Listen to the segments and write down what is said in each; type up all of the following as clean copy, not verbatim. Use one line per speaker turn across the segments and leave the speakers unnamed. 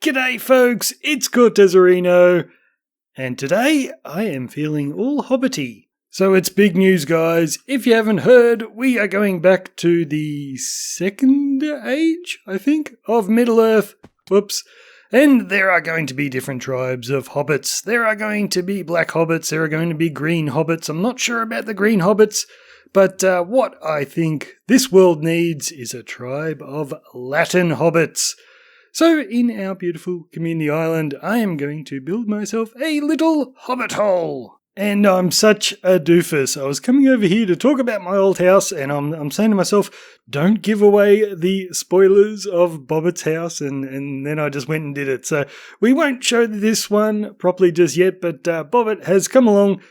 G'day folks, it's Cortezerino, and today I am feeling all hobbity. So it's big news, guys. If you haven't heard, we are going back to the second age, I think, of Middle-earth. Whoops. And there are going to be different tribes of hobbits. There are going to be black hobbits, there are going to be green hobbits. I'm not sure about the green hobbits, but what I think this world needs is a tribe of Latin hobbits. So in our beautiful community island, I am going to build myself a little hobbit hole. And I'm such a doofus. I was coming over here to talk about my old house, and I'm saying to myself, don't give away the spoilers of Bobbit's house, and then I just went and did it. So we won't show this one properly just yet, but Bobbit has come along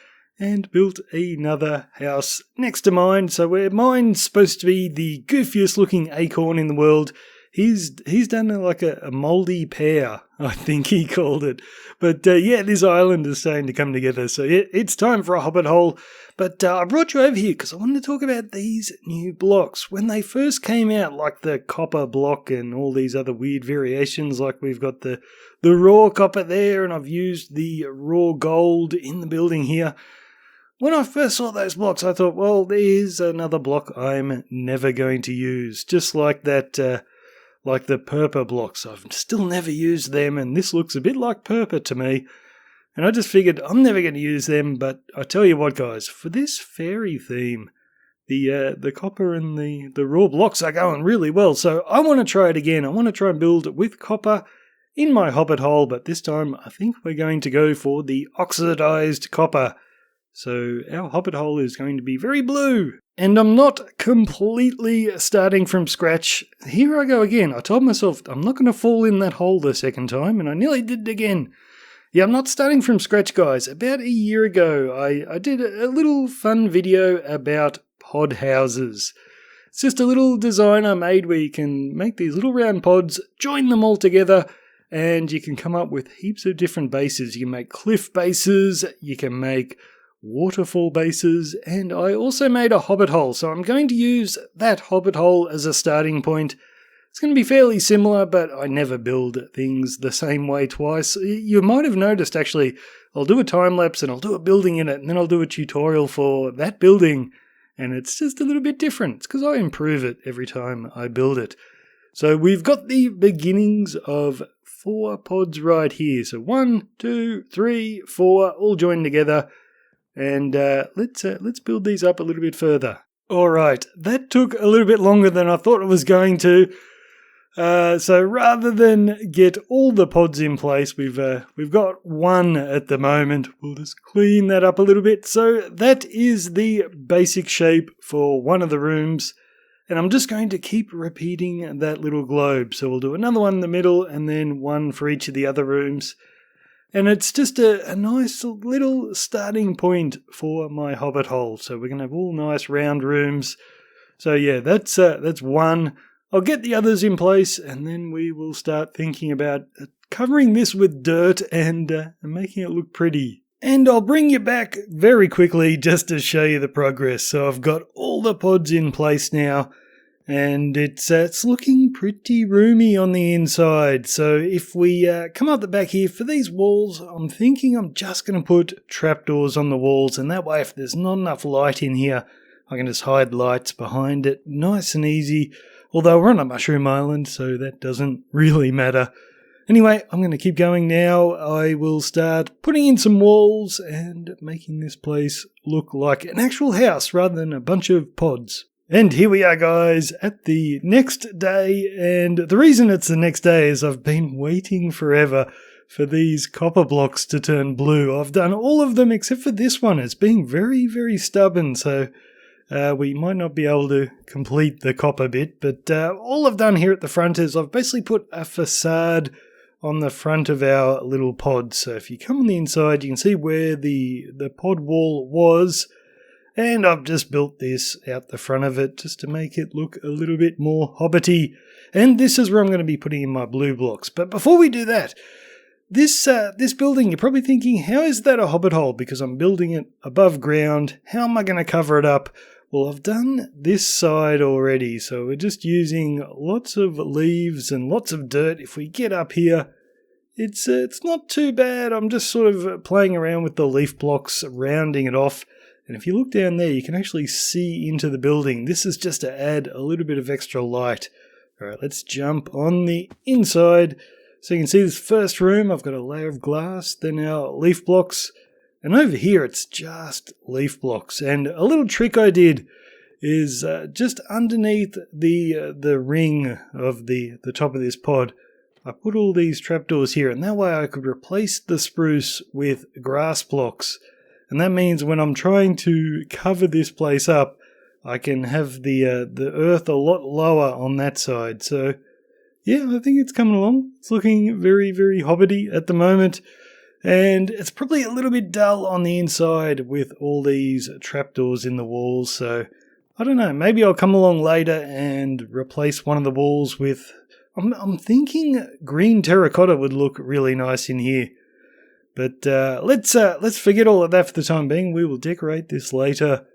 and built another house next to mine. So where mine's supposed to be the goofiest looking acorn in the world, He's done like a mouldy pear, I think he called it. But yeah, this island is starting to come together. So yeah, it's time for a hobbit hole. But I brought you over here because I wanted to talk about these new blocks. When they first came out, like the copper block and all these other weird variations, like we've got the raw copper there, and I've used the raw gold in the building here. When I first saw those blocks, I thought, well, there's another block I'm never going to use. Just like that... like the purple blocks. I've still never used them, and this looks a bit like purple to me. And I just figured I'm never going to use them, but I tell you what, guys, for this fairy theme, the copper and the raw blocks are going really well. So I want to try it again. I want to try and build with copper in my hobbit hole, but this time I think we're going to go for the oxidized copper. So our hobbit hole is going to be very blue. And I'm not completely starting from scratch. Here I go again. I told myself I'm not going to fall in that hole the second time, and I nearly did it again. Yeah, I'm not starting from scratch, guys. About a year ago, I did a little fun video about pod houses. It's just a little design I made where you can make these little round pods, join them all together, and you can come up with heaps of different bases. You can make cliff bases, you can make waterfall bases, and I also made a hobbit hole, so I'm going to use that hobbit hole as a starting point. It's going to be fairly similar, but I never build things the same way twice. You might have noticed, actually, I'll do a time lapse and I'll do a building in it, and then I'll do a tutorial for that building, and it's just a little bit different. It's because I improve it every time I build it. So we've got the beginnings of 4 pods right here. So 1, 2, 3, 4, all joined together. And let's build these up a little bit further. Alright, that took a little bit longer than I thought it was going to. So rather than get all the pods in place, we've got one at the moment. We'll just clean that up a little bit. So that is the basic shape for one of the rooms. And I'm just going to keep repeating that little globe. So we'll do another one in the middle and then one for each of the other rooms. And it's just a nice little starting point for my hobbit hole. So we're going to have all nice round rooms. So yeah, that's one. I'll get the others in place, and then we will start thinking about covering this with dirt and making it look pretty. And I'll bring you back very quickly just to show you the progress. So I've got all the pods in place now. And it's looking pretty roomy on the inside. So if we come up the back here, for these walls, I'm thinking I'm just going to put trapdoors on the walls. And that way, if there's not enough light in here, I can just hide lights behind it. Nice and easy. Although we're on a mushroom island, so that doesn't really matter. Anyway, I'm going to keep going now. I will start putting in some walls and making this place look like an actual house rather than a bunch of pods. And here we are, guys, at the next day, and the reason it's the next day is I've been waiting forever for these copper blocks to turn blue. I've done all of them except for this one. It's being very, very stubborn, so we might not be able to complete the copper bit, but all I've done here at the front is I've basically put a facade on the front of our little pod. So if you come on the inside, you can see where the pod wall was. And I've just built this out the front of it just to make it look a little bit more hobbity. And this is where I'm going to be putting in my blue blocks. But before we do that, this building, you're probably thinking, how is that a hobbit hole? Because I'm building it above ground. How am I going to cover it up? Well, I've done this side already. So we're just using lots of leaves and lots of dirt. If we get up here, it's not too bad. I'm just sort of playing around with the leaf blocks, rounding it off. And if you look down there, you can actually see into the building. This is just to add a little bit of extra light. All right, let's jump on the inside. So you can see this first room, I've got a layer of glass, then our leaf blocks. And over here, it's just leaf blocks. And a little trick I did is just underneath the ring of the top of this pod, I put all these trapdoors here, and that way I could replace the spruce with grass blocks. And that means when I'm trying to cover this place up, I can have the earth a lot lower on that side. So, yeah, I think it's coming along. It's looking very, very hobbity at the moment. And it's probably a little bit dull on the inside with all these trapdoors in the walls. So, I don't know, maybe I'll come along later and replace one of the walls with... I'm thinking green terracotta would look really nice in here. But let's forget all of that for the time being. We will decorate this later.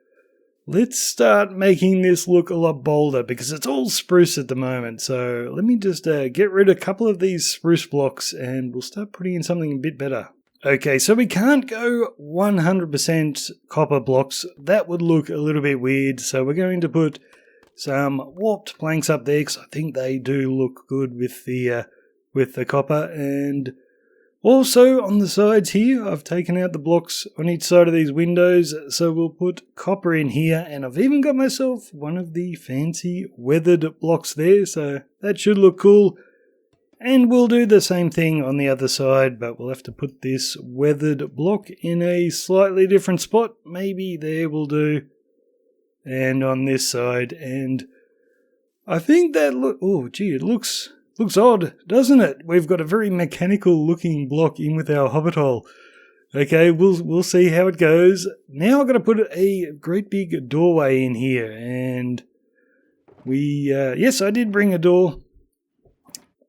Let's start making this look a lot bolder because it's all spruce at the moment. So let me just get rid of a couple of these spruce blocks and we'll start putting in something a bit better. Okay, so we can't go 100% copper blocks. That would look a little bit weird. So we're going to put some warped planks up there because I think they do look good with the copper. And also on the sides here, I've taken out the blocks on each side of these windows, so we'll put copper in here. And I've even got myself one of the fancy weathered blocks there, so that should look cool. And we'll do the same thing on the other side, but we'll have to put this weathered block in a slightly different spot. Maybe there will do. And on this side, and I think that it looks odd, doesn't it? We've got a very mechanical looking block in with our Hobbit hole. Okay, we'll see how it goes. Now I've got to put a great big doorway in here, and yes, I did bring a door.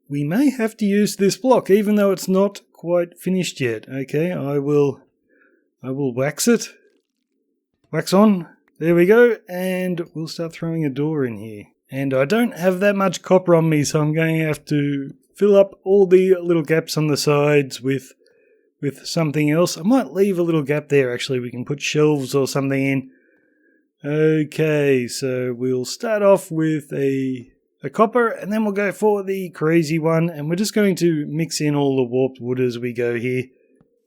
We may have to use this block, even though it's not quite finished yet. Okay, I will wax it. Wax on. There we go, and we'll start throwing a door in here. And I don't have that much copper on me, so I'm going to have to fill up all the little gaps on the sides with something else. I might leave a little gap there, actually. We can put shelves or something in. Okay, so we'll start off with a copper, and then we'll go for the crazy one, and we're just going to mix in all the warped wood as we go here.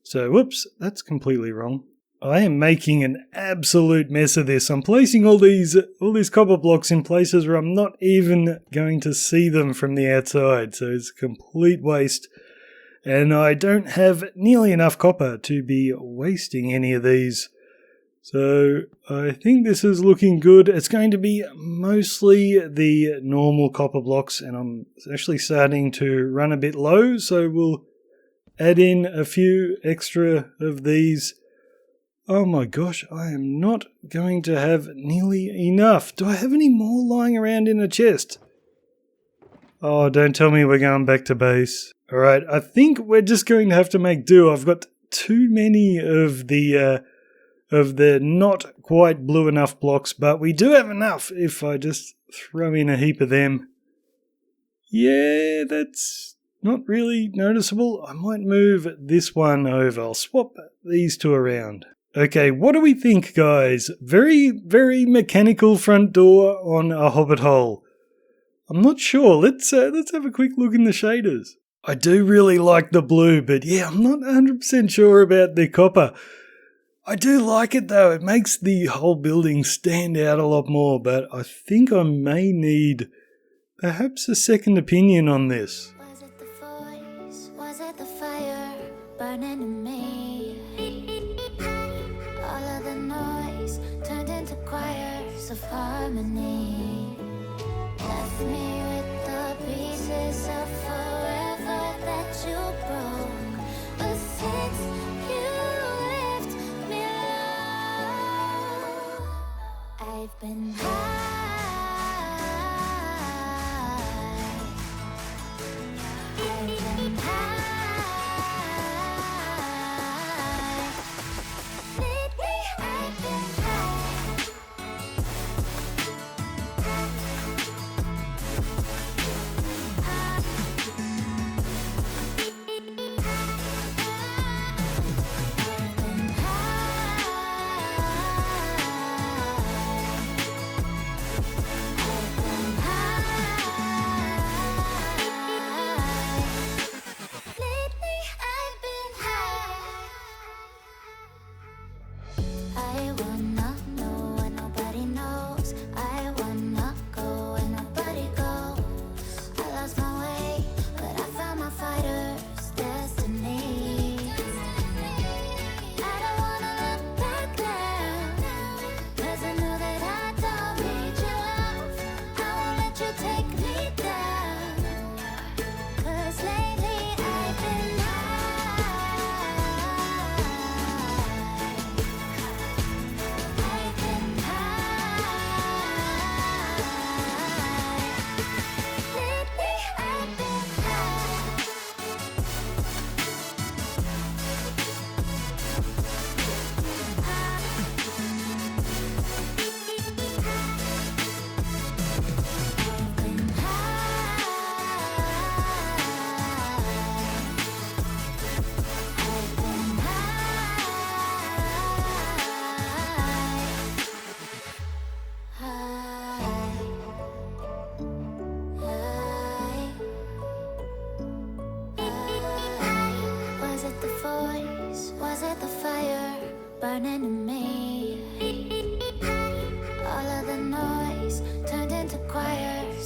So, whoops, that's completely wrong. I am making an absolute mess of this. I'm placing all these copper blocks in places where I'm not even going to see them from the outside, so it's a complete waste. And I don't have nearly enough copper to be wasting any of these. So I think this is looking good. It's going to be mostly the normal copper blocks, and I'm actually starting to run a bit low, so we'll add in a few extra of these. Oh my gosh, I am not going to have nearly enough. Do I have any more lying around in a chest? Oh, don't tell me we're going back to base. Alright, I think we're just going to have to make do. I've got too many of the not quite blue enough blocks, but we do have enough if I just throw in a heap of them. Yeah, that's not really noticeable. I might move this one over. I'll swap these two around. Okay, what do we think, guys? Very, very mechanical front door on a Hobbit hole. I'm not sure. Let's have a quick look in the shaders. I do really like the blue, but yeah, I'm not 100% sure about the copper. I do like it though. It makes the whole building stand out a lot more, but I think I may need perhaps a second opinion on this.
Was it the voice? Was it the fire burning in me? All of the noise turned into choirs of harmony. Left me with the pieces of forever that you broke. But since you left me alone, I've been high. I've been high. Lately I've been high.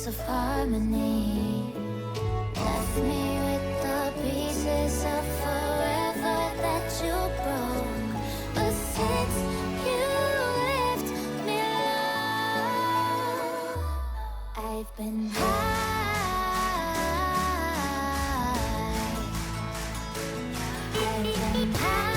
of harmony. Left me with the pieces of forever that you broke. But since you left me alone, I've been high. I've been high.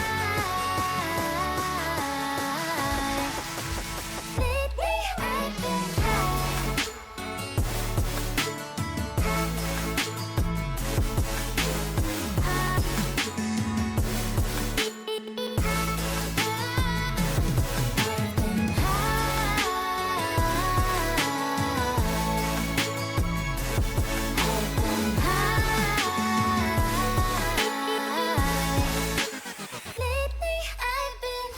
Lately I've been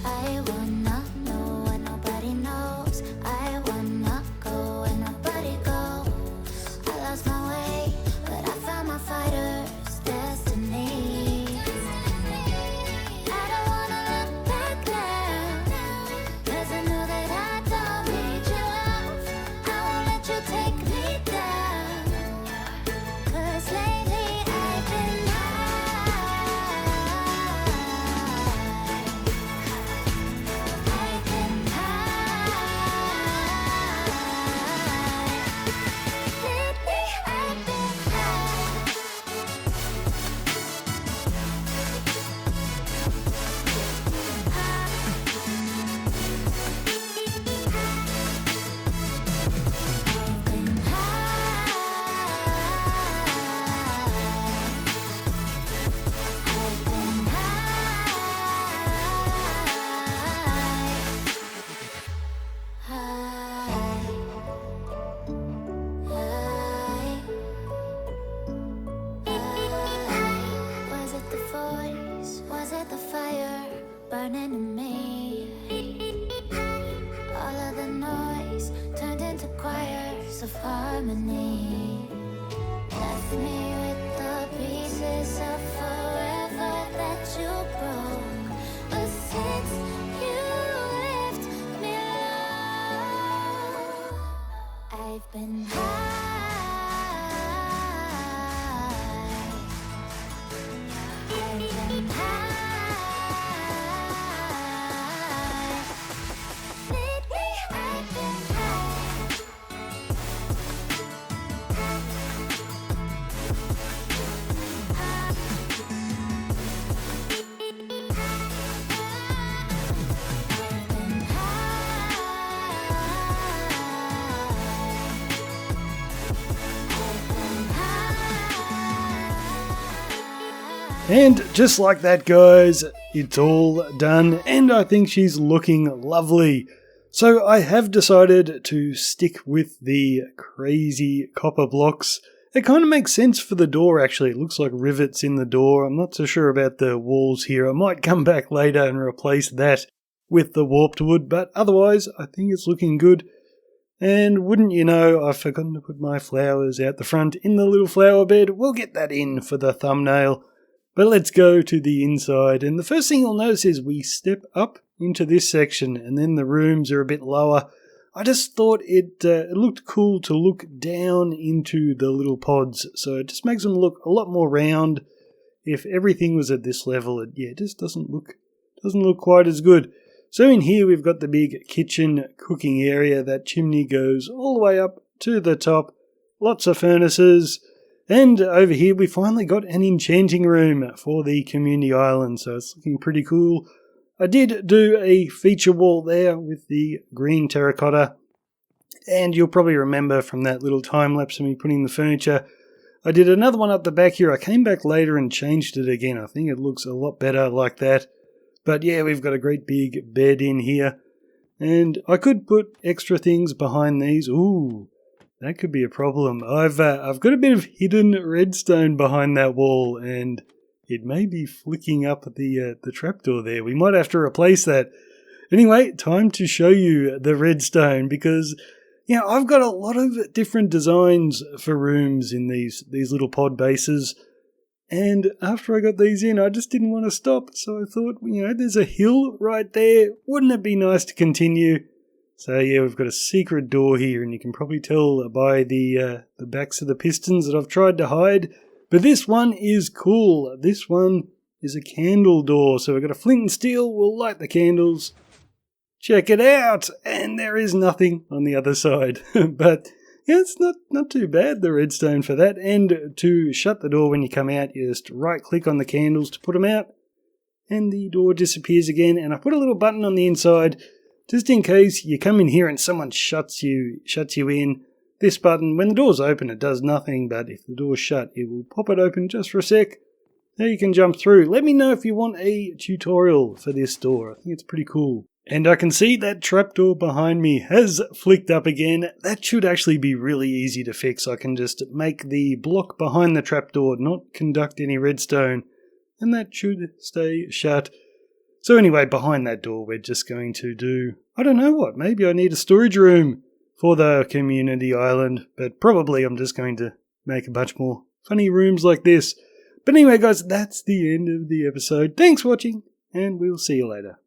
I wanna know what nobody knows. I wanna go where nobody goes. I lost my way, but I found my fighter's destiny. I don't wanna look back now, 'cause I know that I don't need your love. I won't let you take me down, 'cause lately I've been high. I've been high. Lately I've been Was it the voice? Was it the fire burning in me? All of the noise turned into choirs of harmony. Left me with the pieces of forever that you broke. But since you left me alone, I've been high. I've been high. Lately I've been
And just like that, guys, it's all done, and I think she's looking lovely. So I have decided to stick with the crazy copper blocks. It kind of makes sense for the door, actually. It looks like rivets in the door. I'm not so sure about the walls here. I might come back later and replace that with the warped wood, but otherwise I think it's looking good. And wouldn't you know, I've forgotten to put my flowers out the front in the little flower bed. We'll get that in for the thumbnail. But let's go to the inside, and the first thing you'll notice is we step up into this section, and then the rooms are a bit lower. I just thought it looked cool to look down into the little pods, so it just makes them look a lot more round. If everything was at this level, it just doesn't look quite as good. So in here we've got the big kitchen cooking area. That chimney goes all the way up to the top. Lots of furnaces. And over here we finally got an enchanting room for the community island, so it's looking pretty cool. I did do a feature wall there with the green terracotta, and you'll probably remember from that little time lapse of me putting the furniture, I did another one up the back here. I came back later and changed it again. I think it looks a lot better like that. But yeah, we've got a great big bed in here, and I could put extra things behind these. Ooh. That could be a problem. I've got a bit of hidden redstone behind that wall, and it may be flicking up the trapdoor there. We might have to replace that. Anyway, time to show you the redstone, because I've got a lot of different designs for rooms in these little pod bases. And after I got these in, I just didn't want to stop. So I thought, there's a hill right there. Wouldn't it be nice to continue? So yeah, we've got a secret door here, and you can probably tell by the backs of the pistons that I've tried to hide. But this one is cool. This one is a candle door. So we've got a flint and steel. We'll light the candles. Check it out! And there is nothing on the other side. But yeah, it's not too bad, the redstone for that. And to shut the door when you come out, you just right click on the candles to put them out. And the door disappears again. And I put a little button on the inside just in case you come in here and someone shuts you in. This button, when the door's open, it does nothing, but if the door's shut, it will pop it open just for a sec. Now you can jump through. Let me know if you want a tutorial for this door. I think it's pretty cool. And I can see that trapdoor behind me has flicked up again. That should actually be really easy to fix. I can just make the block behind the trapdoor not conduct any redstone, and that should stay shut. So anyway, behind that door, we're just going to do, I don't know what, maybe I need a storage room for the community island, but probably I'm just going to make a bunch more funny rooms like this. But anyway, guys, that's the end of the episode. Thanks for watching, and we'll see you later.